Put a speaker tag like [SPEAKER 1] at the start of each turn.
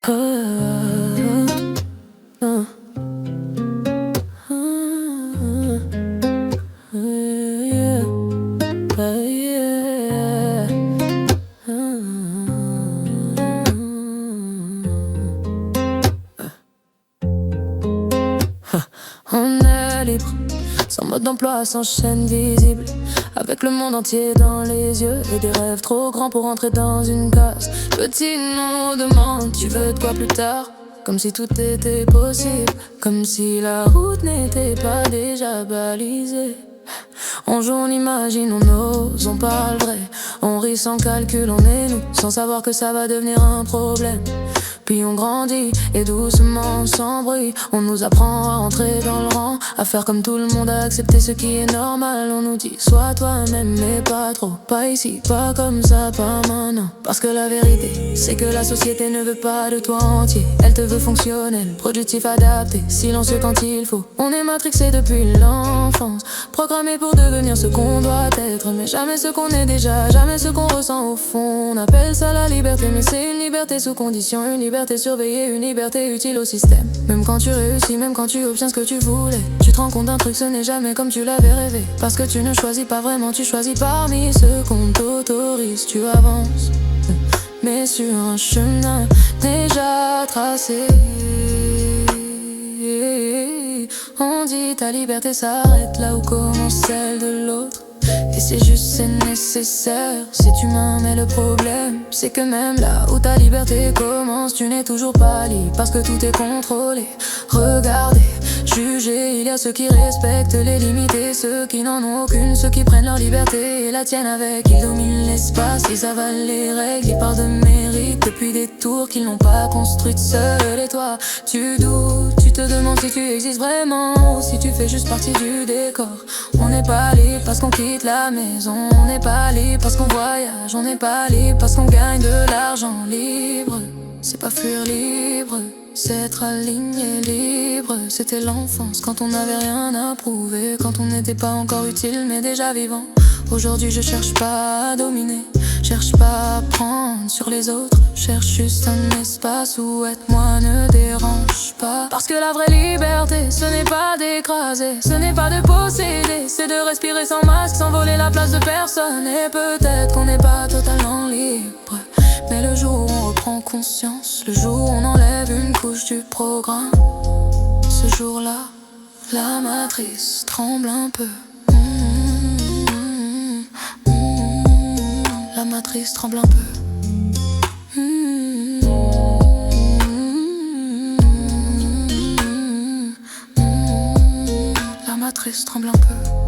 [SPEAKER 1] On est libre, sans mode d'emploi, sans chaîne visible, avec le monde entier dans les yeux et des rêves trop grands pour entrer dans une case. Petit nous demande, tu veux de quoi plus tard? Comme si tout était possible, comme si la route n'était pas déjà balisée. On joue, on imagine, on ose, on parle vrai. On rit sans calcul, on est nous, sans savoir que ça va devenir un problème. Puis on grandit, et doucement, sans bruit, on nous apprend à entrer dans le rang, à faire comme tout le monde, à accepter ce qui est normal. On nous dit, sois toi-même, mais pas trop, pas ici, pas comme ça, pas maintenant. Parce que la vérité, c'est que la société ne veut pas de toi entier. Elle te veut fonctionnel, productif, adapté, silencieux quand il faut. On est matrixé depuis l'enfance, programmé pour devenir ce qu'on doit être, mais jamais ce qu'on est déjà, jamais ce qu'on ressent au fond. On appelle ça la liberté, mais c'est une liberté sous condition, une liberté surveillée, une liberté utile au système. Même quand tu réussis, même quand tu obtiens ce que tu voulais, tu te rends compte d'un truc, ce n'est jamais comme tu l'avais rêvé. Parce que tu ne choisis pas vraiment, tu choisis parmi ceux qu'on t'autorise. Tu avances, mais sur un chemin déjà tracé. On dit ta liberté s'arrête là où commence celle de l'autre. Et c'est juste, c'est nécessaire, c'est humain, mais le problème, c'est que même là où ta liberté commence, tu n'es toujours pas libre, parce que tout est contrôlé, regardé, jugé. Il y a ceux qui respectent les limites et ceux qui n'en ont aucune, ceux qui prennent leur liberté et la tiennent avec. Ils dominent l'espace, ils avalent les règles, ils parlent de mérite depuis des tours qu'ils n'ont pas construites seuls. Et toi, tu doutes, tu te demandes si tu existes vraiment, ou si tu fais juste partie du décor. On n'est pas libre parce qu'on quitte la maison, on n'est pas libre parce qu'on voyage, on n'est pas libre parce qu'on gagne de l'argent. Libre, c'est pas fuir libre, c'est être aligné. Libre, c'était l'enfance quand on n'avait rien à prouver, quand on n'était pas encore utile mais déjà vivant. Aujourd'hui je cherche pas à dominer, cherche pas à prendre sur les autres, cherche juste un espace où être moi ne dérange pas. Parce que la vraie liberté, ce n'est pas d'écraser, ce n'est pas de posséder, c'est de respirer sans masque, sans voler la place de personne. Et peut-être qu'on n'est pas totalement libre, mais le jour où on reprend conscience, le jour où on enlève une couche du programme, ce jour-là, la matrice tremble un peu. La matrice tremble un peu. La matrice tremble un peu.